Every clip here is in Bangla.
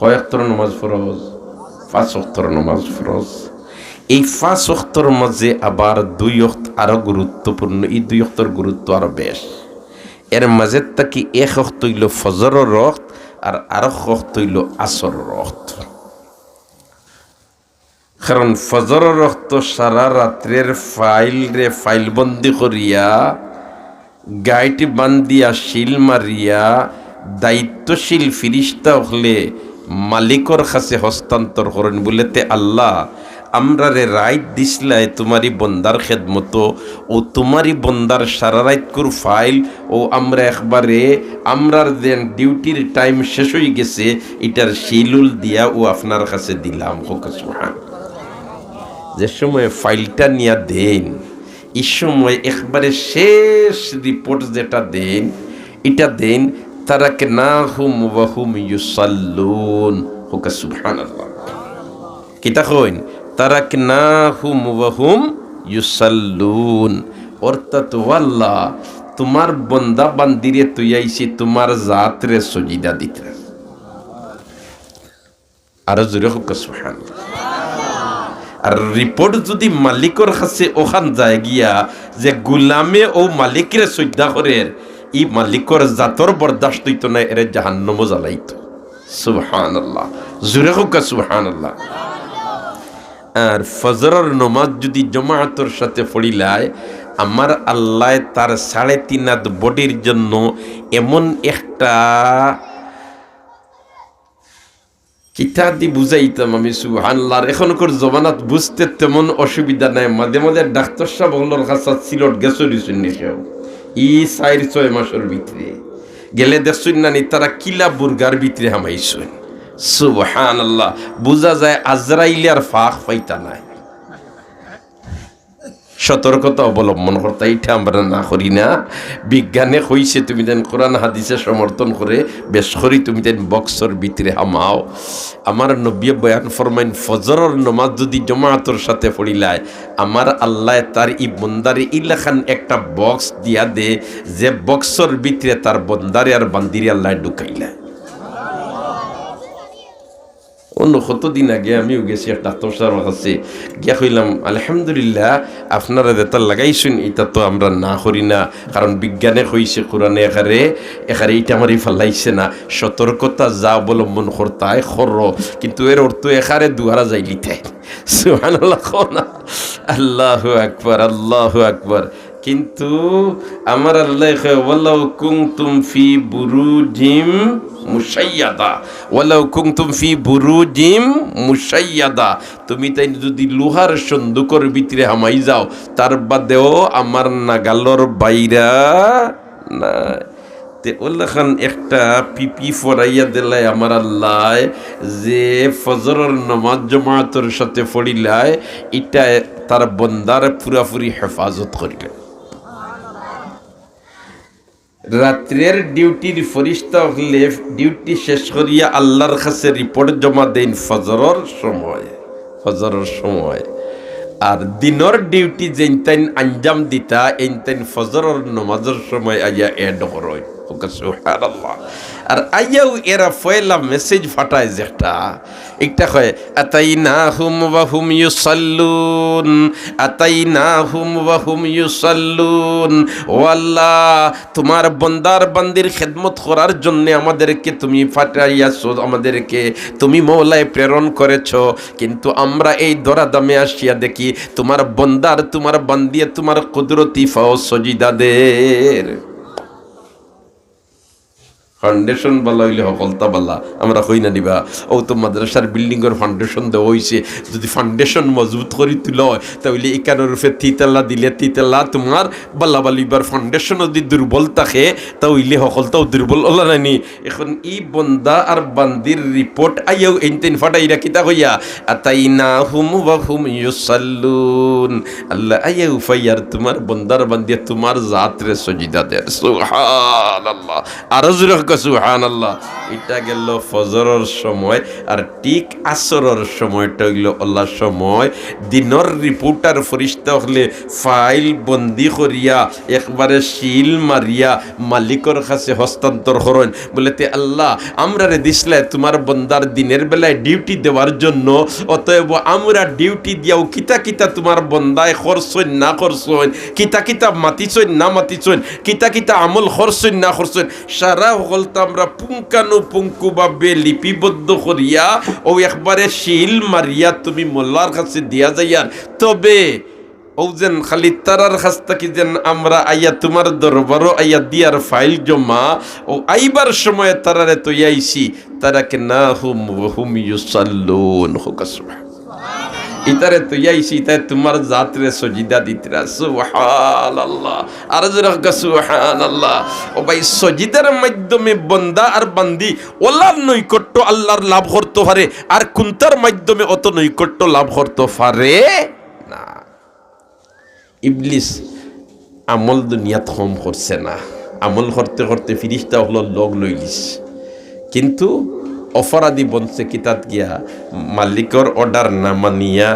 কয় ওয়াক্তের নামাজ ফরজ? 5 ওয়াক্তের নামাজ ফরজ। এই 5 ওয়াক্তের মাঝে আবার 2 ওয়াক্ত আরো গুরুত্বপূর্ণ। এই 2 ওয়াক্তের গুরুত্ব আরো বেশ। এর মাঝে তাকি 1 ওয়াক্ত হইল ফজরের ওয়াক্ত, আর আরেক ওয়াক্ত হইল আসরের ওয়াক্ত। কারণ ফজরের ওয়াক্ত সারা রাত্রের ফাইলবন্দি করিয়া গাইটি বান্দিয়া শিল মারিয়া দায়িত্বশীল ফিরিস্তা হলে মালিকর কাছে হস্তান্তর করেন। বলেতে আল্লাহ আমরা রে রাইত দিসলাই তোমারই বন্দার খেদমত, ও তোমারই বন্দার সারা রাত কুর ফাইল ও আমরা একবারে আমরার দেন ডিউটির টাইম শেষ হয়ে গেছে এটার শিলুল দিয়া ও আপনার কাছে দিলাম। যে সময় ফাইলটা নিয়ে দেন এই সময় একবারে শেষ রিপোর্ট যেটা দেন এটা দেন তারাকনাহুম ওয়া হুম ইউসাল্লুন। হোকা সুবহানাল্লাহ। কিতা কইন? তারাকনাহুম ওয়া হুম ইউসাল্লুন। অর্থাৎ ওয়াল্লাহ তোমার বন্দা বান্দিরে তুই আইছি তোমার জাতরে সজিদা দিতে। আরো জোরে হোকা সুবহানাল্লাহ। আর রিপোর্ট যদি মালিকর কাছে ওখান যায় গিয়া যে গুলামে ও মালিকের শ্রদ্ধা করে, ই মালিকর জাতর বরদাস্ত হইতো না, এর জাহান্নামও জ্বালাইতো। সুবহানাল্লাহ, জোরে হোক সুবহানাল্লাহ। আর ফজরের নামাজ যদি জামাতের সাথে পড়িলায় আমার আল্লাহ তার 3.5 হাত বডির জন্য এমন একটা কিতাদি বুঝাইতাম আমি সুবহানাল্লাহ। এখনকার জমানাত বুঝতে তেমন অসুবিধা নাই। মাঝে মাঝে ডাক্তার সাহেব হলোর কাছে সিলট গেছো দিছুন নিশেও ই 4-6 মাসের ভিতরে গেলে দেখছুন না নি তারা কিলা বুর্গার ভিতরে হামাইছুন। সুবহানাল্লাহ, বুঝা যায় আজরাইলের ফাঁক পাইতা নাই। সতর্কতা অবলম্বন করতে এইটা আমরা না করি না। বিজ্ঞানে কইছে তুমি দেন কোরআন হাদিসে সমর্থন করে বেশ করি তুমি দেন বক্সর ভিতরে হামাও। আমার নবী বয়ান ফরমাইন ফজরের নামাজ যদি জামাতের সাথে পড়িলায় আমার আল্লাহ তার ই বন্দারে ইলাখান একটা বক্স দিয়া দে, যে বক্সর ভিতরে তার বন্দারে আর বান্দিরে আল্লাহ ঢুকাইলায়। অন্য কতদিন আগে আমিও গেছি এক ডাক্তার সাহেবের কাছে গিয়া কইলাম আলহামদুলিল্লাহ আপনারা যেটা লাগাইছেন এটা তো আমরা না করি না, কারণ বিজ্ঞানে কইছে কোরআনে এখারে এইটা আমারই ফালাইছে না। সতর্কতা যা অবলম্বন করতায় খর, কিন্তু এর অর্থ এখারে দুয়ারা যাইলিতে। সুবহানাল্লাহ, আল্লাহু আকবার, আল্লাহু আকবার। কিন্তু আমার আল্লাহ ওয়ালাউ কুনতুম ফি বুরুজিম মুশাইয়াদা, ওয়ালাউ কুনতুম ফি বুরুজিম মুশাইয়াদা, তুমি তাই যদি লোহার সন্দুকর ভিতরে হামাই যাও তার বাদেও আমার নাগালর বাইরা না। তে ওল্লাখান একটা পিপি ফরাইয়া দিলাই আমার আল্লাহ, যে ফজরের নামাজ জামাতের সাথে পড়িলায় এটা তার বন্দার পুরাপুরি হেফাজত করিল। রাত্রের ডিউটির ফরিস্তা হলে ডিউটি শেষ করিয়া আল্লাহর কাছে রিপোর্ট জমা দেন ফজরের সময়। আর দিনের ডিউটি যেইন আঞ্জাম দিতা এইন ফজরের নামাজের সময় আইয়া এড করয়। সুবহানাল্লাহ। আর আইয়াও এরা পয়লা মেসেজ ফাটায় যেটা একটা কয় আতাইনাহুম ওয়া হুম ইউসাল্লুন, আতাইনাহুম ওয়া হুম ইউসাল্লুন। ও আল্লাহ তোমার বন্দার বান্দির খেদমত করার জন্য আমাদেরকে তুমি ফাটাইয়াছো, আমাদেরকে তুমি মওলায় প্রেরণ করেছো, কিন্তু আমরা এই দরাদামে আসিয়া দেখি তোমার বন্দার তোমার বান্দিয়া তোমার কুদরতি ফাও সজিদাদের। ফাউন্ডেশন বালা হইলে সকলতা বালা আমরা হই না দিবা। ও তো মাদ্রাসার বিল্ডিংয়ের ফাউন্ডেশন দেওয়া হয়েছে, যদি ফাউন্ডেশন মজবুত করে তুল তাহলে একানোর রূপে তিতাল্লা দিলে তিতাল্লা তোমার বাল্লা বালিবার ফাউন্ডেশন যদি দুর্বল থাকে তাহলে সকলতাও দুর্বল হল নানি। এখন ই বন্দা আর বান্দির রিপোর্ট আইয়াও এনতেন ফাটাই রাখিতা হইয়া আতাইনাহুম ওয়া হুম ইউসাল্লুন। আল্লাহ আইয়াও ফাইয়ার তোমার বন্দার বান্দিয়া তোমার জাতরে সজিদা দেয়। সুবহানাল্লাহ। আরো জোরে সুবহানাল্লাহ। এটা গেল ফজরের সময়, আর ঠিক আসরের সময়টা হইল আল্লাহর সময়। দিনের রিপোর্টার ফরিস্তা হলে ফাইল বন্দি করিয়া একবারে শিল মারিয়া মালিকর কাছে হস্তান্তর করেন, বলে তে আল্লাহ আমরা রে দিসলে তোমার বন্দার দিনের বেলায় ডিউটি দেওয়ার জন্য, অতএব আমরা ডিউটি দিয়াও কিতা কিতা তোমার বন্দায় খরচইন না খরচইন, কিতা কিতা মাতিছইন না মাতিছইন, কিতা কিতা আমল খরচইন না খরচইন, সারা সকলটা আমরা পুঙ্খানুপুঙ্খভাবে লিপিবদ্ধ করিয়া ও একবারে শিল মারিয়া তুমি মোল্লার কাছে দিয়া যাইয়ার। তবে ও যেন খালি তারার কাছ থেকে যেন আমরা আইয়া তোমার দরবারও আইয়া দিয়ার ফাইল জমা ও আইবার সময় তারারে তো আইছি, তারাকে না হুম ইউসাল্লুন হুকাসুবহান, ইতারে তো আইছি তাই তোমার জাতরে সজিদা দিতরা। সুবহানাল্লাহ, আর জোরে সুবহানাল্লাহ। ও ভাই, সজিদার মাধ্যমে বন্দা আর বান্দি ওলার নৈকট্য আল্লাহর লাভ করতে পারে, আর কুন্তার মাধ্যমে অত নৈকট্য লাভ করতে পারে না। ইবলিস আমল দুনিয়াত কম করছে না, আমল করতে করতে ফিরিস্তা হলো লগ লইলিস, কিন্তু অপরাধী বনছে কিতাত গিয়া মালিকর অর্ডার না মানিয়া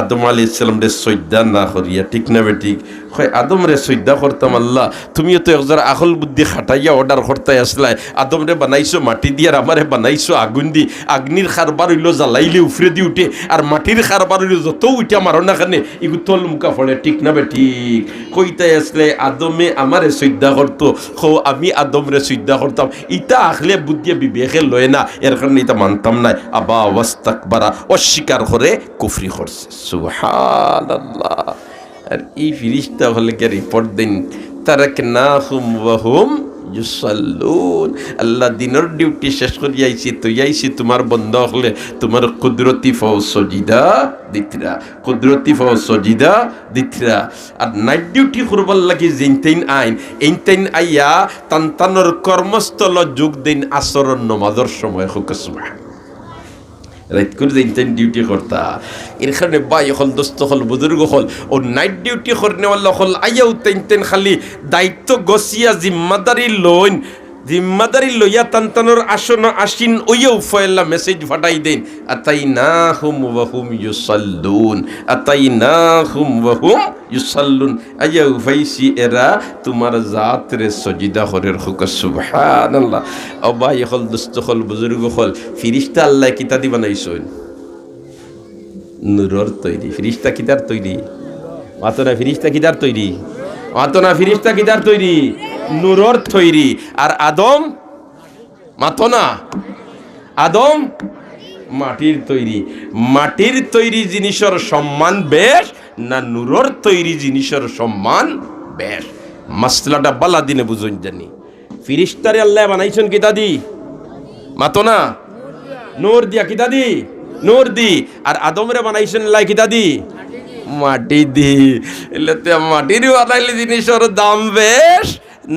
আদম আলাইহিস সালাম রে সজদা না করিয়া। ঠিক না বেঠিক? কয় আদম রে সজদা করতাম, আল্লাহ তুমিও তো একজন আকল বুদ্ধি খাটাইয়া অর্ডার করতাই আসলাই, আদম রে বানাইছো মাটি দিয়ে আর আমারে বানাইছো আগুন দি, আগ্নির খারবার হইলো জ্বালাইলে উফরে দি উঠে, আর মাটির খারবার হইলো যত উঠা মারো না খানে ইগু তল মুখা ফলে। ঠিক না বেঠিক? কইতাই আসলে আদমে আমারে সজদা করতো, খো আমি আদম রে সজদা করতাম, ইটা আখলে বুদ্ধি বিবেকে লয় না, এর কারণে এটা মানতাম না। আবা ওয়াস্তাকবারা, অস্বীকার করে কুফরি করছে। সুবহানাল্লাহ। আর এই ফিরিস্তা হলে কে রিপোর্ট দেন, তারাকনাহুম ওয়া হুম ইউসাল্লুন। আল্লাহ দিনের ডিউটি শেষ করি আইছি, তুই আইছি তোমার বন্ধ হলে তোমার কুদরতি ফাও সজিদা দিতরা, কুদরতি ফাও সজিদা দিতরা। আর নাইট ডিউটি করবার লাগি জিনতেইন আইন এইনতেইন আইয়া তান্তানোর কর্মস্থল যোগ দিন আসরের নমাজের সময়। হুক সুবহান, রাইট করে দিন ডিউটি করতা। এর কারণে বাই হল, দোস্ত হল, বুজুর্গ হল, ও নাইট ডিউটি করনেওয়ালা হল আইয়াও তেন খালি দায়িত্ব গছিয়া জিম্মাদারি লইয়া তান্তানোর আসন আসিন ওইও ফয়লা মেসেজ ফাটাই দেন, আতাইনাহুম ওয়া হুম ইউসাল্লুন, আতাইনাহুম ওয়া হুম ইউসাল্লুন। আইয়াও ফাইসি এরা তোমার জাতরে সজিদা করের। হুক সুবহানাল্লাহ। ও ভাই হল, দোস্ত হল, বুজুর্গ হল, ফিরিস্তা আল্লাহ কিতা দি বানাইছেন? নূরের তৈরি। ফিরিস্তা কিতার তৈরি? মাতনা ফিরিস্তা কিতার তৈরি? মাতনা ফিরিস্তা কিতার তৈরি? নূরের তৈরি। আর আদম মাতনা, আদম মাটির তৈরি। মাটির তৈরি জিনিসের সম্মান বেশ না নূরের তৈরি জিনিসের সম্মান বেশ? মাসলাটা বালা দিনে বুঝুন জানি। ফিরিস্তারে আল্লাহ বানাইছেন কিতা দি? মাতনা নূর দিয়া। কিতা দি? নূর দি। আর আদমরে বানাইছেন আল্লাহ কিতা দি? মাটি দি। এলেতে মাটির বানাইলে জিনিসের দাম বেশ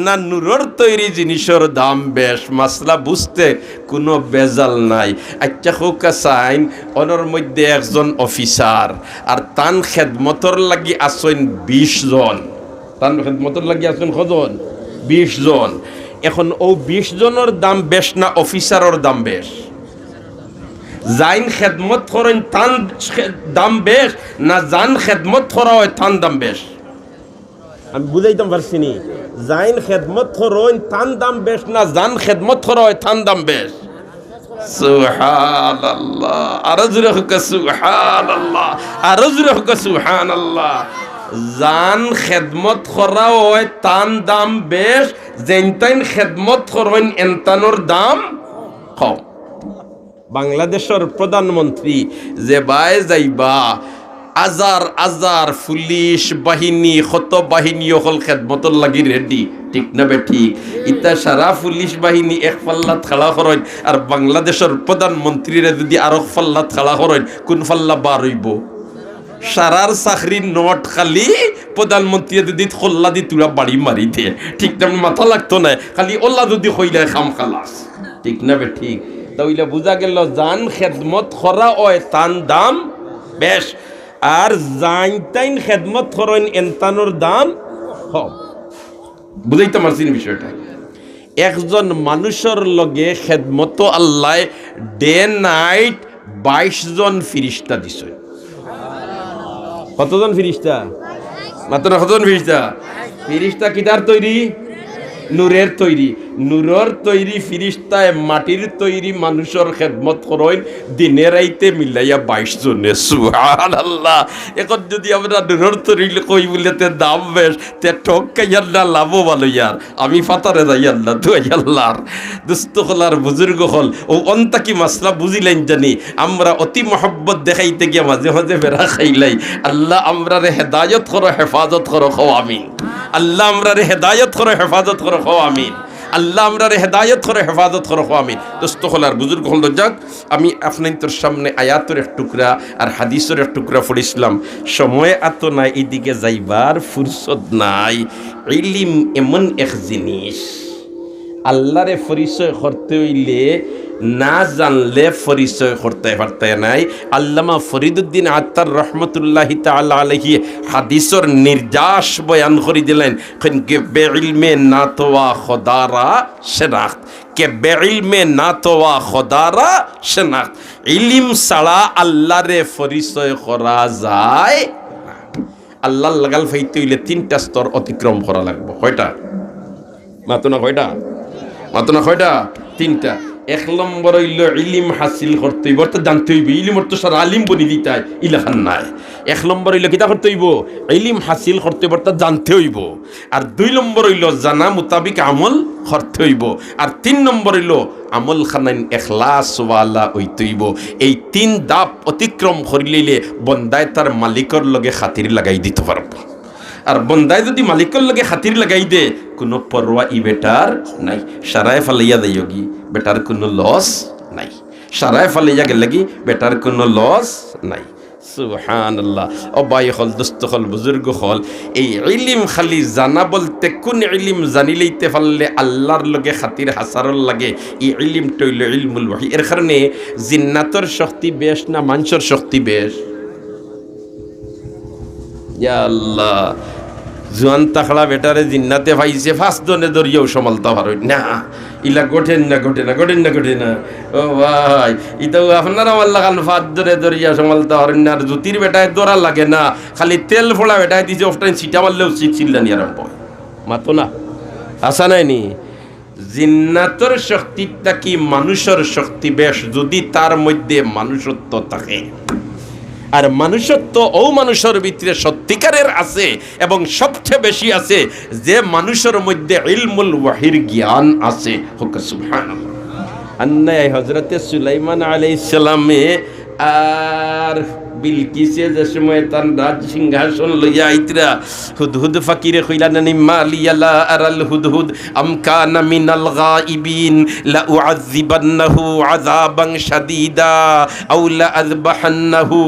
না নূরের তৈরি জিনিসের দাম বেশ? মাসলা বুঝতে কোনো বেজাল নাই। আচ্ছা হোকা সাইন ওনার মধ্যে একজন অফিসার, আর তান খেদমতর লাগি আসেন 20 জন। তান খেদমতর লাগি আসেন কজন? 20 জন। এখন ও 20 জনের দাম বেশ না অফিসারের দাম বেশ? জাইন খেদমত করেন তান দাম বেশ না জান খেদমত করা হয় তান দাম বেশ? আমি বুঝাইতাম পারছি নি? জাইন খেদমত করেন তান দাম বেশ না জান খেদমত করা হয় তান দাম বেশ? সুবহানাল্লাহ। আর জোরে হোক সুবহানাল্লাহ, আর জোরে হোক সুবহানাল্লাহ। জান খেদমত করা হয় তান দাম বেশ, যেনতাইন খেদমত করেন এনতানোর দাম কম। বাংলাদেশের প্রধানমন্ত্রী যে বাই যাইবা আজার আজার পুলিশ বাহিনী কত বাহিনী হল খেদমতর লাগি রেডি। ঠিক না বে ঠিক? ইতা সারা পুলিশ বাহিনী এক পাল্লাত খেলা করেন, আর বাংলাদেশের প্রধানমন্ত্রীরা যদি আর এক পাল্লাত খেলা করেন, কোন পাল্লা বার হইব? সারার চাকরির নোট খালি প্রধানমন্ত্রী যদি খোল্লা দি তুরা বাড়ি মারি দিয়ে। ঠিক তেমন মাথা লাগতো না, খালি ওল্লা যদি হইলে খাম খালাস। ঠিক না বে ঠিক? তাইলে বুঝা গেল জান খেদমত করা হয় তান দাম বেশ, আর জাইনতাইন খেদমত করেন এনতানোর দাম কম। বুঝাইতে পারছি বিষয়টা? একজন মানুষের লগে খেদমত আল্লাহ ডে নাইট 22 জন ফিরিস্তা দিছে। কতজন ফিরিস্তা? মাত্র কতজন ফিরিস্তা? ফিরিস্তা কিতার তৈরি? নূরের তৈরি। নূরের তৈরি ফিরিস্তায় মাটির তৈরি মানুষের খেদমত করেন দিনে রাইতে মিলাইয়া 22 জনে। সুবহানাল্লাহ। এখন যদি আমরা নূরের তৈরি কই বলেতে দাম বেশ তে ঠকাইয়ার না লাভ ভালো ইয়ার। আমি ফাতারে যাই আল্লাহ তুই আল্লাহর দুস্থ হলার বুজুর্গ হল ও অন্তাকি মাসলা বুঝিলেন জানি আমরা অতি মহব্বত দেখাইতে গিয়ে মাঝে মাঝে বেড়া খাইলাই। আল্লাহ আমরারে হেদায়ত করো, হেফাজত করো, খো আমিন। আল্লাহ আমরারে হেদায়ত করো, হেফাজত করো, খো আমিন। আল্লাহ আমরারে হেদায়ত করে, হেফাজত করো, খো আমিন। দোস্ত হলার বুজুর্গ হল যাক, আমি আপনার সামনে আয়াতের এক টুকরা আর হাদিসের এক টুকরা পড়িছিলাম। সময় এত নাই, এদিকে যাইবার ফুরসত নাই। ইলিম এমন এক জিনিস, আল্লাহরে পরিচয় করতে হইলে না জানলে পরিচয় করতে পারতে নাই। আল্লামা ফরিদুদ্দিন আত্তার রহমতুল্লাহি তাআলা আলাইহি হাদিসের নির্যাস বয়ান করে দিলেন কে বেইলমে না তোয়া খোদারা শনাখত, কে বেইলমে না তোয়া খোদারা শনাখত। ইলম ছাড়া আল্লাহরে পরিচয় করা যায় না। আল্লাহ লাগাল ফাইতে হইলে 3টা স্তর অতিক্রম করা লাগবে। কয়টা? মাতো না কয়টা? মাতো না কয়টা? 3টা। 1 নম্বর হইল ইলিম হাসিল করতে হইব, অর্থাৎ জানতে হইব। ইলিম অর্থ সারা আলিম বনি দিতাই ইলাখান নাই। 1 নম্বর হইল কিতা করতে হইব? ইলিম হাসিল করতে হইব, অর্থাৎ জানতে হইব। আর 2 নম্বর হইল জানা মোতাবিক আমল করতে হইব। আর 3 নম্বর হইল আমল খানাইন এখলাস ওয়ালা হইতে হইব। এই 3 ধাপ অতিক্রম করিলে বন্দায় তার মালিকর লগে খাতির লাগাই দিতে পারব। আর বন্দায় যদি মালিকর লগে খাতির লাগাই দে, কোনো পরোয়া ই বেটার নাই। সারায় ফালাইয়া দেয়গি বেটার কোনো লস নাই। সারায় ফালাইয়া গেলে কি বেটার কোনো লস নাই। সুবহানাল্লাহ। ও ভাই হল, দোস্ত হল, বুজুর্গ হল, এই ইলিম খালি জানা বলতে কোন ইলিম জানিলেইতে পারলে আল্লাহর লগে খাতির হাসারর লাগে, এই ইলিম টইল ইলমুল ওয়াহি। এর কারণে জিন্নাতর শক্তি বেশ না মানুষের শক্তি বেশ? ইয়া আল্লাহ, জোয়ান তাকড়া বেটারে জিন্নাতে পাইছে 5 জনে ধরিয়াও সমালতা পারই না। ইলা গোঠেন না, গোঠে না, গোঠেন না, গোঠে না। ও ভাই, ইতাও আপনারা আমার লাগান 5 জনে ধরিয়া সমালতা পারেন না। আর জ্যোতির বেটায় দৌড়া লাগে না, খালি তেল ফোড়া বেটায় দিছে অফটাইন সিটা মারলেও চিল্লানি আরম্ভ হয়। মাতো না আসা নাইনি। জিন্নাতর শক্তিটা কি মানুষের শক্তি বেশ, যদি তার মধ্যে মানুষত্ব থাকে। আর মানুষত্ব ও মানুষের ভিতরে সত্যিকারের আছে এবং সবচেয়ে বেশি আছে যে মানুষের মধ্যে ইলমুল ওয়াহির জ্ঞান আছে। সুবহানাল্লাহ। আন্নায় হযরতে সুলাইমান আলাইহিস সালামে আর বিলকিসে যে সময় তার রাজ সিংহাসন লইয়া আইতরা হুদহুদ ফাকিরে কইলা নানি মালিয়ালা আরাল হুদহুদ আম কানা মিনাল গাইবিন লা উআযিবান্নাহু আযাবান শাদীদা আও লা আযবাহান্নাহু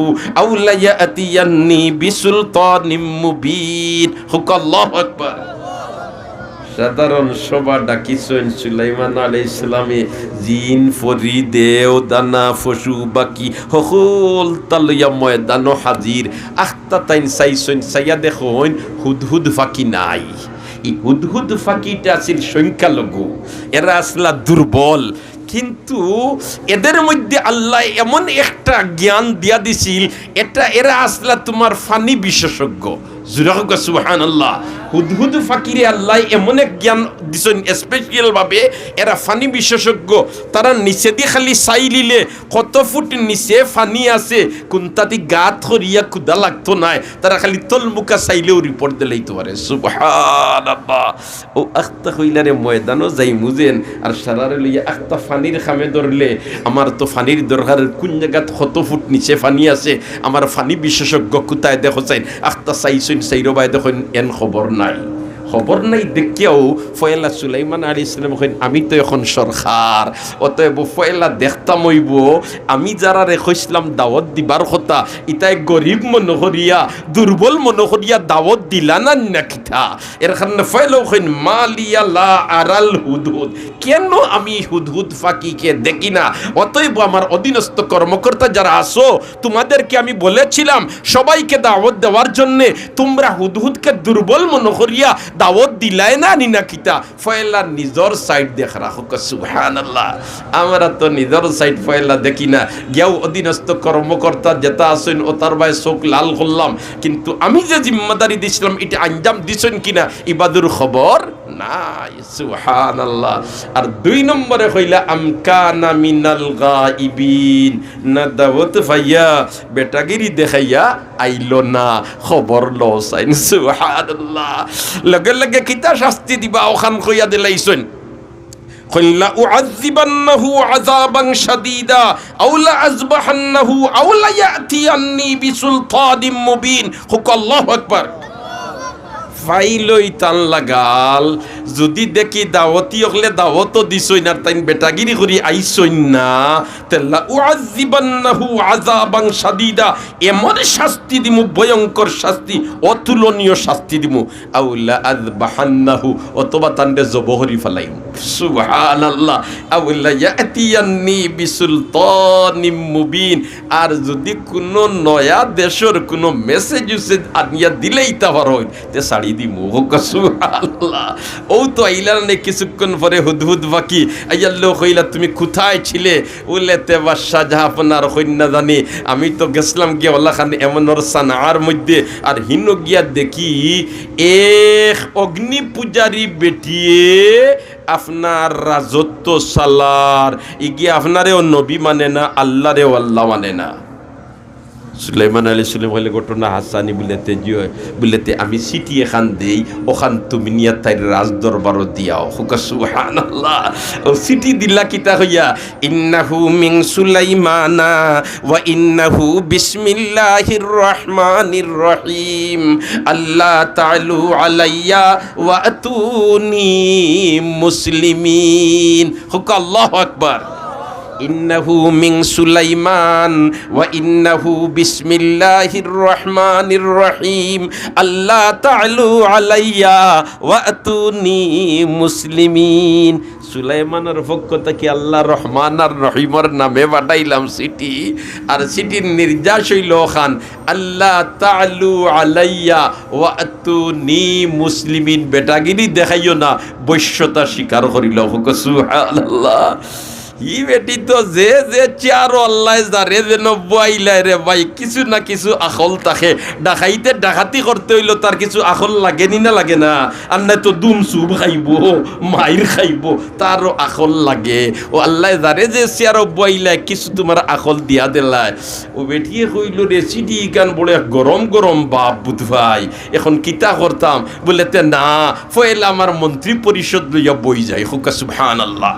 আও লা ইয়াতিয়ান্নি বিসুলতানিম মুবিন। আল্লাহু আকবার। সাধারণ সভা ডাকিছেন সুলাইমান আলাইহিস সালামে, জিন ফরি দেও দানা পশু বাকি সকল তালইয়া ময়দান হাজির। আখতা তাইন চাইছেন, চাইয়া দেখুন হুদহুদ ফাঁকি নাই। এই হুদহুদ ফাঁকিটা আছিল সংখ্যালঘু, এরা আসলা দুর্বল। কিন্তু এদের মধ্যে আল্লাহ এমন একটা জ্ঞান দিয়া দিছিল, এরা আসলা তোমার ফানি বিশেষজ্ঞ। সুবহানাল্লাহ। হুদহুদ ফাকিরে আল্লাহ এমন এক জ্ঞান দিছেন স্পেশাল ভাবে, এরা ফানি বিশেষজ্ঞ। তারা নিচে দিয়ে খালি চাই লিলে কত ফুট নিচে ফানি আছে, কোনটাতে গাত করিয়া ক্ষুদা লাগতো নাই, তারা খালি তলমুকা চাইলেও রিপোর্ট দিলেইতে পারে। সুবহানাল্লাহ। ও আখতা কইলারে ময়দানও যাই মুজেন আর সারারে লইয়া আখতা ফানির খামে ধরলে আমার তো ফানির দরকার, কোন জায়গাত কত ফুট নিচে ফানি আছে, আমার ফানি বিশেষজ্ঞ কোথায় দেখো চাই। আখতা চাইছেন চাইরবাই দেখুন, এন খবর নাই। খবর নাই দেখিয়াও ফয়লা সুলাইমান আলাইহিস সালাম কইন, আমি তো এখন সরকার, অতএব ফয়লা দেখতাম হইব আমি যারা রেখইছিলাম দাওয়াত দিবার কথা, ইতাই গরিব মনে করিয়া দুর্বল মনে করিয়া দাওয়াত দিলা না নাকিতা। এর কারণে ফয়লাও কইন মালিয়া লা আরাল হুদহুদ, কেন আমি হুদহুদ ফাকিকে দেখি না। অতএব আমার অধীনস্থ কর্মকর্তা যারা আসো, তোমাদেরকে আমি বলেছিলাম সবাইকে দাওয়াত দেওয়ার জন্যে, তোমরা হুদহুদকে দুর্বল মনে করিয়া দাওয়াত দিলাই না নি না কিতা ফয়লা নিজর সাইড দেখ রাখো সুবহানাল্লাহ। আমরা তো নিজর সাইড ফয়লা দেখি না, গিয়াও অধীনস্থ কর্মকর্তা যেটা আছেন ও তার ভাই চোখ লাল করলাম, কিন্তু আমি যে জিম্মাদারি দিছিলাম এটা আঞ্জাম দিছেন কিনা ইবাদুর খবর নাই। সুবহানাল্লাহ। আর 2 নম্বরে হইলা আমকানা মিনাল গাইবিন, না দাওয়াত ভাইয়া বেটাগিরি দেখাইয়া আইলো না, খবর লসাইন। সুবহানাল্লাহ। লগে লগে কিতা শাস্তি দিবা ওখান কইয়া দিলাইছেন, কইলা উআযিবান্নাহু আযাবান শাদীদা আও লা আযবাহান্নাহু আও লা ইয়াতিয়ান্নি বিসুলতানিম মুবিন। হুক আল্লাহু আকবার। ফাইলই তান লাগাল, যদি দেখি দাওয়াতি হলে দাওয়াতও দিছই না, তাই বেটাগিরি করি আইছই না, তেলা উআযিবান্নাহু আযাবান শাদীদা, এমন শাস্তি দিমু, ভয়ঙ্কর শাস্তি, অতুলনীয় শাস্তি দিমু। আউলা আযবাহান্নাহু, অথবা তান্ডে জবহরি ফেলাইম। সুবহানাল্লাহ। আউলা ইয়াতিয়ান্নি বিসুলতানিম মুবিন। আর যদি কোনো নয়া দেশের কোনো মেসেজ আনিয়া দিলেই তা পারো তে সাড়ি দিমু। সুবহানাল্লাহ। ও তো আইলার নে কিছুক্ষণ পরে হুদহুদ বাকি আইয়াল্লো কইলা তুমি কোথায় ছিলে? উলেতে বাদশাহ জাহাপনার কন্যা জানি আমি তো গেছলাম গিয়া আল্লাহ খান এমনর সানার মধ্যে, আর হিন গিয়া দেখি এক অগ্নি পূজারি বেটিয়ে আপনার রাজত্ব সালার ইগিয়ে আপনারেও নবী মানে না, আল্লাহরেও আল্লাহ মানে না। সুলাইমান আলী সুলাইম হলে ঘটনা হাসানি বুলেতে জিও বুলেতে আমি সিটি এখান দেই, ওখান তুমি নিয়া তাই রাজ দরবার দিয়াও। হুকা সুবহানাল্লাহ। ও সিটি দিলা কিতা হইয়া ইন্নাহু মিন সুলাইমানা ওয়া ইন্নাহু বিসমিল্লাহির রহমানির রহিম আল্লাহ তাআলু আলাইয়া ওয়া আতুনি মুসলিমিন। হুকা আল্লাহু আকবার। ইন্নাহু মিন সুলাইমান ওয়া ইন্নাহু বিসমিল্লাহির রহমানির রহিম আল্লাহ তাআলু আলাইয়া ওয়া আতুনি মুসলিমিন। সুলাইমানের পক্ষ থেকে আল্লাহ রহমান আর রহিমের নামে পাঠাইলাম সিটি, আর সিটির নির্যাস হইল খান আল্লাহ তাআলু আলাইয়া ওয়া আতুনি মুসলিমিন। বেটাগিরি দেখাইও না, বৈশ্যতা স্বীকার করিল। সুবহানাল্লাহ। ই বেটি তো যে যে চারো আল্লাহ যারে যেন বইলাই রে ভাই, কিছু না কিছু আখল থাকে। ডাকাইতে ডাকাতি করতে হইলো তার কিছু আখল লাগেনি না লাগে না? আর নাই তো দুম চুব খাইব, মাইর খাইব, তারও আখল লাগে। ও আল্লাহ যারে যে চারো বইলাই কিছু তোমার আখল দিয়া দিলায়। ও বেটিয়ে কইল রে সিডি গান বলে গরম গরম বাপ বুধ ভাই, এখন কিতা করতাম? বলেতে না ফয়েল আমার মন্ত্রী পরিষদ লইয়া বই যায়। হুকা সুবহানাল্লাহ।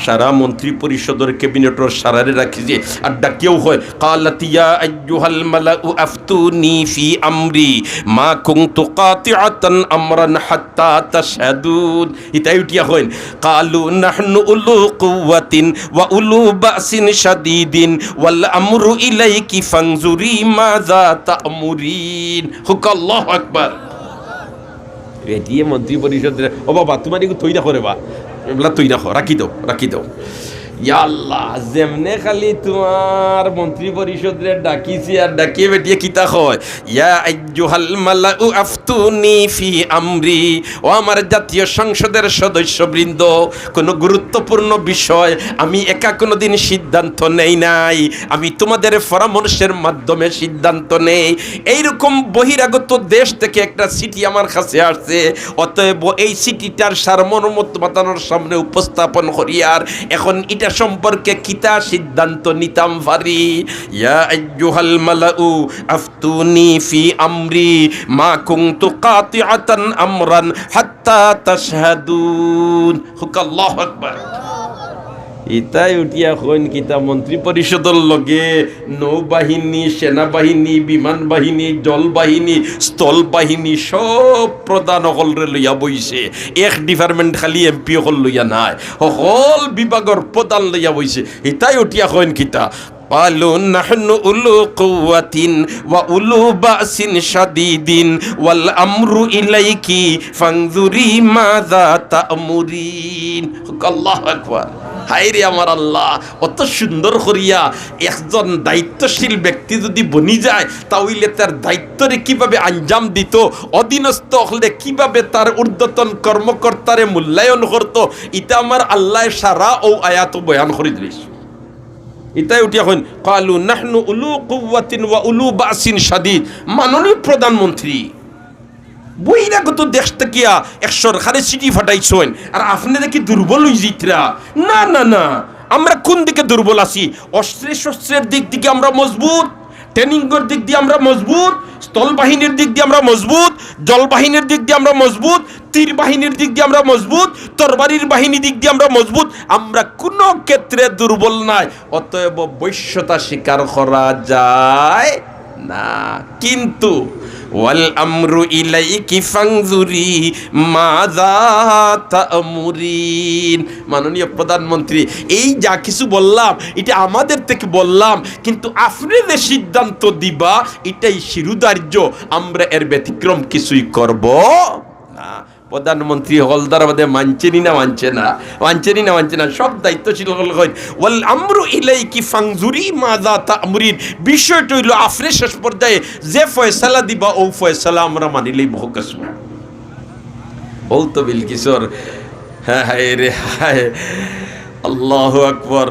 সারা মন্ত্রী পরিষদের ক্যাবিনেটর সারারে রাখি যে আর ডাকিও হয় কালাত ইয়া আইয়ুহাল মালাউ আফতুনি ফি আমরি মা কুনতু কাতিআতান আমরান হাত্তা তাশহাদুন। ইতাই উঠিয়া হইন কালু নাহনু উলু কুওয়াতিন ওয়া উলু বাসিন শাদীদিন ওয়াল আমরু ইলাইকি ফানজুরি মাযা তা'মুরিন। হুকা আল্লাহু আকবার। এটিএ মন্ত্রী পরিষদের ও বাবা তোমার এগুলো তৈরি করে বা এগুলা তুই রাখো, রাখি দাও, রাখি দাও। ইয়া আল্লাহ, যেমনে খালি তোমার মন্ত্রী পরিষদরে ডাকিছি আর ডাকিয়ে বেটিয়ে কিতা হয় ইয়া আইয়ুহাল মালাউ আফতুনি ফি আমরি। ও আমার জাতীয় সংসদের সদস্যবৃন্দ, কোনো গুরুত্বপূর্ণ বিষয় আমি একা কোনোদিন সিদ্ধান্ত নেই নাই, আমি তোমাদের পরামর্শের মাধ্যমে সিদ্ধান্ত নেই। এইরকম বহিরাগত দেশ থেকে একটা চিঠি আমার কাছে আসছে, অতএব এই চিঠিটার সারমর্ম তোমাদের সামনে উপস্থাপন করি। আর এখন এটা সম্পর্কে কিতা সিদ্ধান্ত নিতাম পারি। ইয়া আইয়ুহাল মালাউ আফতুনি ফি আমরি মা কুনতু কাতিআতান আমরান হাত্তা তাশহাদুন। হুকা আল্লাহু আকবার। ইতাই উঠিয়া হইন কিতা মন্ত্রী পরিষদের লগে নৌবাহিনী, সেনাবাহিনী, বিমান বাহিনী, জলবাহিনী, স্থল বাহিনী সব প্রধান সকলরে লইয়া বইছে। এক ডিপার্টমেন্ট খালি এমপি সকল লইয়া নাই, সকল বিভাগের প্রধান লইয়া বইছে। ইতাই উঠিয়া হইন কিতা قالوا نحن أولو قوة وأولو بأس شديد والأمر إليك فانظري ماذا تأمرين الله أكبر হায়রে আমার আল্লাহ অত সুন্দর করিয়া একজন দায়িত্বশীল ব্যক্তি যদি বনি যায় তাহলে তার দায়িত্বরে কিভাবে আঞ্জাম দিত অধীনস্থ হলে কিভাবে তার ঊর্ধ্বতন কর্মকর্তারে মূল্যায়ন করত এটা আমার আল্লাহ সারা ও আয়াত বয়ান করে দিয়েছে ইতাই উঠিয়া হইন কালু নাহনু উলু কুওয়াতিন ওয়া উলু বাসিন শাদীদ মাননীয় প্রধানমন্ত্রী বহিরাগত দেশ থেকে এক সরকারে চিঠি ফাটাইছেন আর আপনি দেখি দুর্বল হয়ে যাইতরা না না না আমরা কোন দিকে দুর্বল আছি অস্ত্র শস্ত্রের দিক থেকে আমরা মজবুত ট্রেনিংয়ের দিক দিয়ে আমরা মজবুত স্থল বাহিনীর দিক দিয়ে আমরা মজবুত জল বাহিনীর দিক দিয়ে আমরা মজবুত তীর বাহিনীর দিক দিয়ে আমরা মজবুত তরবারির বাহিনী দিক দিয়ে আমরা মজবুত আমরা কোনো ক্ষেত্রে দুর্বল নাই অতএব বৈশ্যতা স্বীকার করা যায় না কিন্তু ওয়াল আমরু ইলাইকি ফানজুরি মাযা তা'মুরিন মাননীয় প্রধানমন্ত্রী এই যা কিছু বললাম এটা আমাদের থেকে বললাম কিন্তু আপনি যে সিদ্ধান্ত দিবা এটাই শিরোধার্য আমরা এর ব্যতিক্রম কিছুই করব না প্রধানমন্ত্রী হলদার মধ্যে মানছেনি না সব দায়িত্বশীল হল ওয়াল আমরু ইলাইকি ফানজুরি মাযা তা'মুরিন বিষয়টা হইল আপনি শেষ পর্যায়ে যে ফয়সালা দিবা ও ফয়সালা আমরা মানিলেই বহু কিছু ও তো বিলকিসর হায় রে হায় আল্লাহু আকবার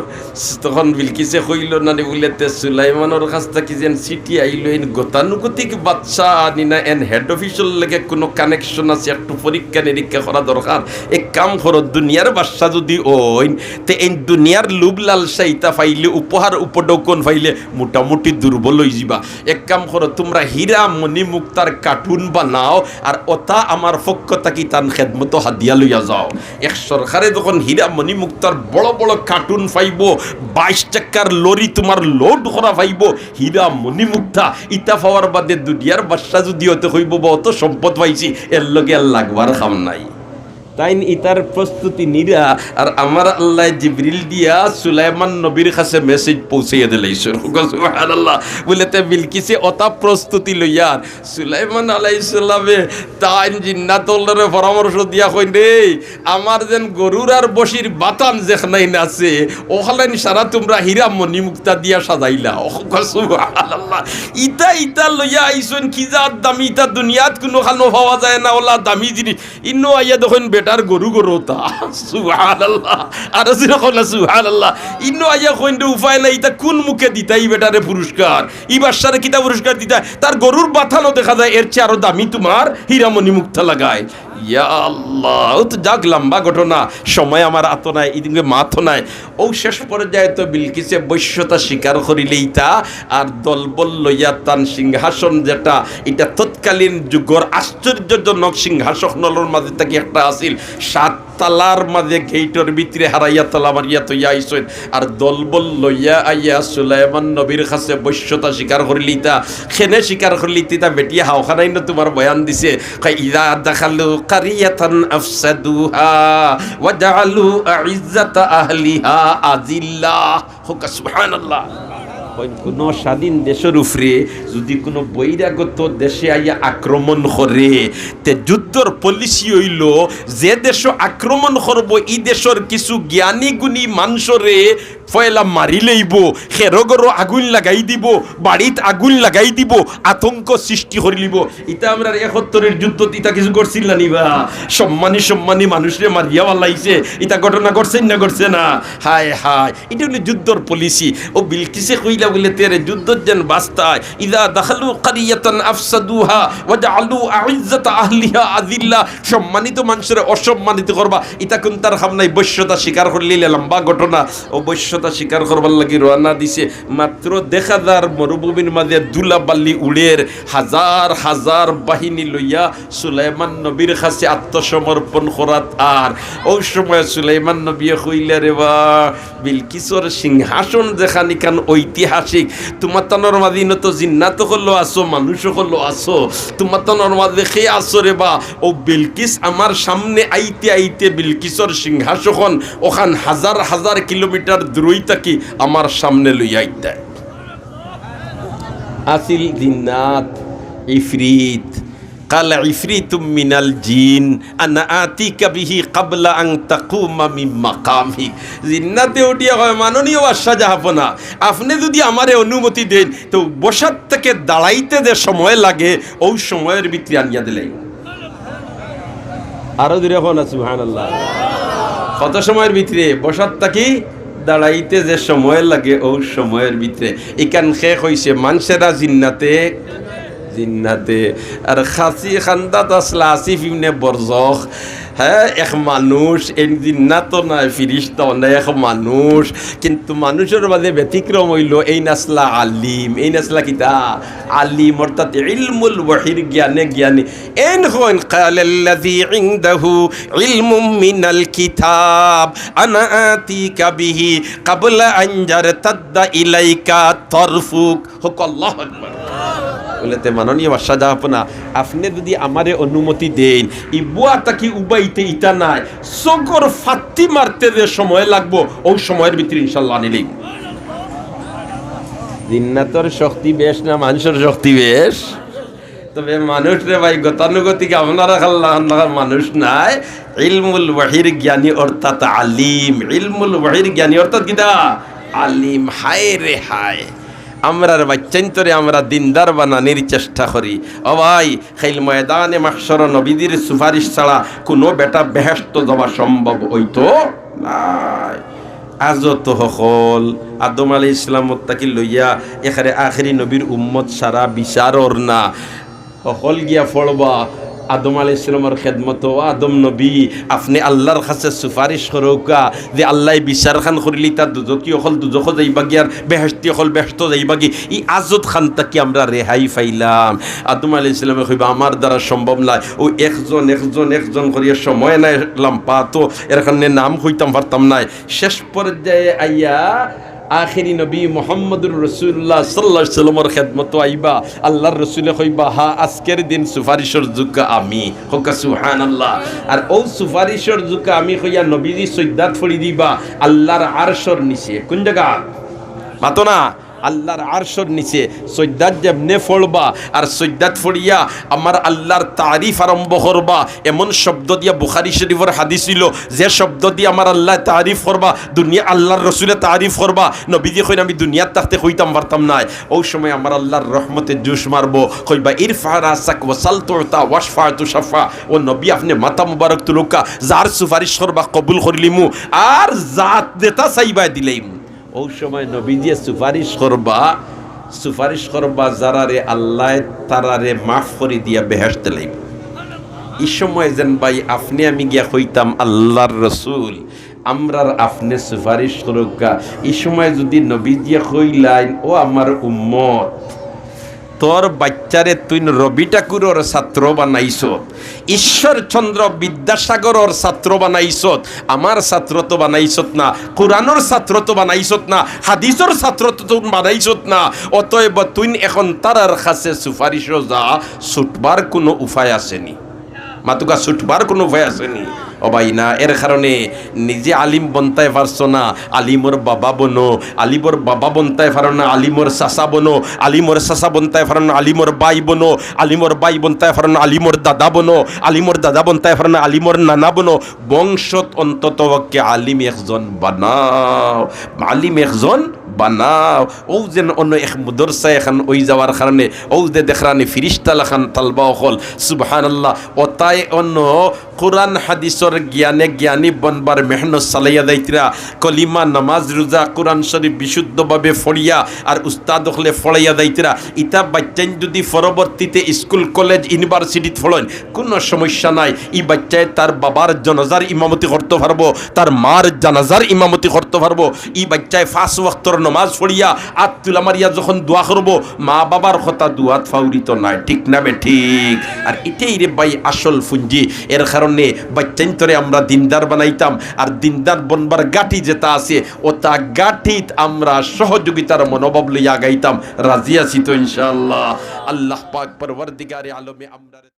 তখন বিলকিসে কইল না বলেতে সুলাইমানের কাছ থেকে যেন চিঠি আইল এন গতানুগতিক বাদশা নিনা এন হেড অফিসের লেগে কোনো কানেকশন আছে একটু পরীক্ষা নিরীক্ষা করা দরকার এক কাম করো দুনিয়ার বাদশা যদি ওইন তে এই দুনিয়ার লুব লালসা ইতা ফাইলে উপহার উপডৌকন ফাইলে মোটামুটি দুর্বল হয়ে যাবা এক কাম করো তোমরা হীরা মণি মুক্তার কার্টুন বানাও আর ওটা আমার পক্ষ থাকি তান খেদমত হাদিয়া লইয়া যাও এক সরকারে যখন হীরা মণি মুক্তার বড় বড় কার্টুন পাইব 22 টাকার লরি তোমার লোড করা পাইব হীরা মণিমুক্তা ইটা পাওয়ার বাদে দুনিয়ার বাদশা যদি হতে হইব বা অত সম্পদ পাইছি এর লগে আর লাগবার খাম নাই তাই ইতার প্রস্তুতি নিরা আর আমার আল্লাহ জিবরিল দিয়া সুলাইমান নবীর কাছে মেসেজ পৌঁছিয়ে দিলাইছে সুবহানাল্লাহ বলেতে বিলকিসে অতা প্রস্তুতি লইয়ার সুলাইমান আলাইহিস সালামে তাই জিন্নাতুল্লাহর পরামর্শ দিয়া কই রে আমার যেন গরুর আর বশির বাতান যেখানেই আছে ওখানে সারা তোমরা হীরা মণিমুক্তা দিয়া সাজাইলা সুবহানাল্লাহ ইটা লইয়া আইছেন কি জাত দামি ইটা দুনিয়াত কোনো খানো পাওয়া যায় না ওলা দামি জিনিস ইনো আইয়া দেখুন বেটার গরু গরুতা সুবহানাল্লাহ আর যখন সুবহানাল্লাহ ইনো আইয়া কইন্ডে উপায় নাই এটা কোন মুখে দিতাই বেটারে পুরস্কার ই বাদশারে কিতা পুরস্কার দিতা তার গরুর বাথানো দেখা যায় এর চেয়ে আরো দামি তোমার হীরামণি মুক্তা লাগায় ইয়া আল্লাহ ও তো যাক লম্বা ঘটনা সময় আমার আতো নাই এদিকে মাথো নাই ও শেষ পর্যায়ে তো বিলকিসে বৈশ্যতা স্বীকার করিলেই তা আর দলবল লইয়া তান সিংহাসন যেটা এটা তৎকালীন যুগর আশ্চর্যজনক সিংহাসনের মাঝে থেকে একটা আছিল 7 তালার মাঝে গেইটর ভিতরে হারাইয়া তালা মারিয়া তৈয়া আইসেন আর দলবল লইয়া আইয়া সুলাইমান নবীর কাছে বৈশ্যতা স্বীকার করিলি তা খেনে স্বীকার করিলি তা বেটিয়া হাওখানাই না তোমার বয়ান দিছে ইদা দাখালু কারিয়াতান আফসাদুহা ওয়া জাআলু আইজ্জাতা আহলিহা আজিল্লাহ সুবহানাল্লাহ কোন স্বাধীন দেশের উপরে যদি কোনো বহিরাগত দেশে আইয়া আক্রমণ করে তে যুদ্ধর পলিসি হইল যে দেশ আক্রমণ করব এই দেশের কিছু জ্ঞানী গুণী মানুষরে পয়লা মারি লইব খেরগরো আগুন লাগাই দিব বাড়িত আগুন লাগাই দিব আতঙ্ক সৃষ্টি করে লিব এটা আমরা 71-এর যুদ্ধ ইটা কিছু করছিল না নিবা সম্মানী মানুষরে মারিয়া ওয়ালাইছে এটা ঘটনা করছেন না করছে না হায় হায় এটা হলো যুদ্ধর পলিসি ও বিলকিসে কইলা বলে তেরে যুদ্ধর যেন বাস্তায় ইদা দাখালু কারিয়াতান আফসাদুহা ওয়া জাআলু আইজ্জাতা আহলিহা আযিল্লা সম্মানিত মানুষের অসম্মানিত করবা এটা কোন তার খামনাই বৈশ্যতা স্বীকার করলে লম্বা ঘটনা ও বৈশ্যতা স্বীকার করবার লাগি রওনা দিছে মাত্র দেখা যার মরুভূমির মাঝে দুলা বালি উড়ের হাজার হাজার বাহিনী লইয়া সুলাইমান নবীর কাছে আত্মসমর্পণ করাত আর ওই সময় সুলাইমান নবী কইলা রে বা বিলকিসর সিংহাসন যেখানে কান ঐতিহাসিক তোমার তানোর মাঝে তো জিন্নাত হলো আসো মানুষ হলো আসো তোমার তানোর মাঝে খেয়ে আসো রে বা ও বিলকিস আমার সামনে আইতে আইতে বিলকিসর সিংহাসন ওখান হাজার হাজার কিলোমিটার দূরই থাকি আমার সামনে লইয়া আইতে আসিল জিন্নাত ইফরিত قال عفريت من الجن انا اتيك به قبل ان تقوم من مقامك জিন্নাতে উঠিয়া হয় মাননীয় বাদশাহ জাহাপনা আপনি যদি আমারে অনুমতি দেন তো বসার থেকে দাঁড়াইতে যে সময় লাগে ওই সময়ের ভিতরে আনিয়া দিলেন আরো দূরে হন সুবহানাল্লাহ কত সময়ের ভিতরে বসার থেকে দাঁড়াইতে যে সময় লাগে ওই সময়ের ভিতরে এখান শেষ হইছে মানুষেরা জিন্নাতে আর খাসি খান্দাত আসলা আসিফ ইবনে বরজখ হ্যাঁ এক মানুষ এই জিন্নাতও নাই ফিরিস্তাও নাই এক মানুষ কিন্তু মানুষের মাঝে ব্যতিক্রম হইল এই নাসলা আলিম এই নাসলা কিতা আলিম অর্থাৎ ইলমুল ওয়াহির জ্ঞানী এন হন কালাল্লাযী ইনদাহু ইলমুম মিনাল কিতাব আনা আতিকা বিহি ক্বাবলা আন ইয়ারতাদ্দা ইলাইকা তারফুক হুক আল্লাহু আকবার বলেতে মাননীয় বাদশাহ জাহাপনা আপনি যদি আমারে অনুমতি দেন ইবুয়া তাকি উবাইতে ইটা নাই সকর ফাত্তি মারতে যে সময় লাগবো ওই সময়ের ভিতরে ইনশাআল্লাহ নিলেই জিন্নাতর শক্তি বেশ না মানুষের শক্তি বেশ তবে মানুষ রে ভাই গতানুগতিক আপনারা আল্লাহর মানুষ নাই ইলমুল ওয়াহির জ্ঞানী অর্থাৎ আলিম ইলমুল ওয়াহির জ্ঞানী অর্থাৎ কিটা আলিম হায় রে হায় আমরার বাচ্চান্তরে আমরা দিনদার বানানোর চেষ্টা করি ও ভাই খেল ময়দানে মাহশর নবীদের সুপারিশ ছাড়া কোনো বেটা বেহেশত যাওয়া সম্ভব হইতো নাই আজত হল আদম আলাইহিস সালাম তাকে লইয়া এখানে আখেরি নবীর উম্মত সারা বিচারর না হল গিয়া ফলবা আদম আলাইহিস সালামের খেদমত ও আদম নবী আপনি আল্লাহর কাছে সুপারিশ করোকা যে আল্লাহ বিচার খান করিলি তার দুজকি হল দুজক যাইবা গিয়ার বেহেশতি হল বেহেশত যাইবা গি ই আজত খান তাকি আমরা রেহাই পাইলাম আদম আলাইহিস সালামে কইবা আমার দ্বারা সম্ভব নয় ও একজন করিয়া সময় নাই লাম্পা তো এর কারণে নাম হইতাম পারতাম নাই শেষ পর্যায়ে আইয়া আখেরি নবী মুহাম্মদুর রাসূলুল্লাহ সাল্লাল্লাহু আলাইহি ওয়াসাল্লামের খেদমত আইবা আল্লাহর রাসূলে কইবা হা আজকের দিন সুপারিশের যোগ্য আমি হোক সুবহানাল্লাহ আর ও সুপারিশের যোগ্য আমি কইয়া নবীজি সৈয়দাত ফড়ি দিবা আল্লাহর আরশের নিচে কোন জায়গা মাতো না আল্লাহর আরশের নিচে সৈয়দাত যেমনে ফড়বা আর সৈয়দাত ফড়িয়া আমার আল্লাহর তারিফ আরম্ভ করবা এমন শব্দ দিয়া বুখারী শরীফের হাদিস ছিল যে শব্দ দিয়ে আমার আল্লাহ তারিফ করবা দুনিয়া আল্লাহর রাসূলে তারিফ করবা নবীজি কইন আমি দুনিয়ার থাকতে কইতাম পারতাম না ওই সময় আমার আল্লাহর রহমতে জুস মারবো কইবা ইরফা রাসাক ওয়াসাল তুতা ওয়াশফা তুশফা ও নবী আপনি মাথা মুবারক তুলুকা যার সুপারিশ করবা কবুল করিলিমু আর জাত দেতা চাইবা দিলাইমু ওই সময় নবীজি সুপারিশ করবা যারারে আল্লাহ তারারে মাফ করে দিয়া বেহেশতে লাইব এই সময় যেন ভাই আপনি আমি গিয়া কইতাম আল্লাহর রাসূল আমরার আপনি সুপারিশ করুকা এই সময় যদি নবীজি কইলাইন ও আমার উম্মত তোর বাচ্চারে তুই রবি ঠাকুরের ছাত্র বানাইছ ঈশ্বরচন্দ্র বিদ্যাসাগরের ছাত্র বানাইছ আমার ছাত্র তো বানাইছত না কোরআনের ছাত্র তো বানাইছত না হাদিসের ছাত্র তো বানাইছত না অতএব তুই এখন তারার কাছে সুপারিশ যা ছুটবার কোনো উপায় আসেনি মাতুকা ছুটবার কোনো উপায় আসেনি ও ভাই না এর কারণে নিজে আলিম বনতাই পারছো না আলিমর বাবা বনো আলিমর বাবা বনতাই পারো না আলিমর চাচা বনো আলিমর চাচা বনতাই পারো না আলিমর বাই বনো আলিমর বাই বনতাই পারো না আলিমর দাদা বনো আলিমর দাদা বনতাই পারো না আলিমর নানা বনো বংশত অন্তত আলিম একজন বানাও আলিম একজন বানাও ও যেন অন্য এক মুদরসা এখন ওই যাওয়ার কারণে ও যে দেখরানি ফিরিস্তা লাখান তালবা হল সুবহানাল্লাহ ও তাই অন্য কোরআন হাদিসর জ্ঞানী বনবার মেহনত চালাইয়া যাইতরা কলিমা নামাজ রোজা কোরআন শরীফ বিশুদ্ধভাবে ফড়িয়া আর উস্তাদ হলে ফড়াইয়া যাইতরা ইতা বাচ্চাই যদি পরবর্তীতে স্কুল কলেজ ইউনিভার্সিটিত ফড়েন কোনো সমস্যা নাই ই বাচ্চায় তার বাবার জানাজার ইমামতি করতে পারবো তার মার জানাজার ইমামতি করতে পারবো ই বাচ্চায় 5 ওয়াক্তর নামাজ পড়িয়া আত্তুলা মারিয়া যখন দোয়া করবো মা বাবার কথা দুয়াত ফাউরিত নাই ঠিক না বে ঠিক আর এটাই রে ভাই আসল পুঁজি এর কারণে বাচ্চান্তরে আমরা দিনদার বানাইতাম আর দিনদার বনবার গাঠি যেটা আছে ও তা গাঠিত আমরা সহযোগিতার মনোভাব লইয়া গাইতাম রাজি আছি তো ইনশাআল্লাহ আল্লাহ পাক পরওয়ারদিগারে আলমে আমরা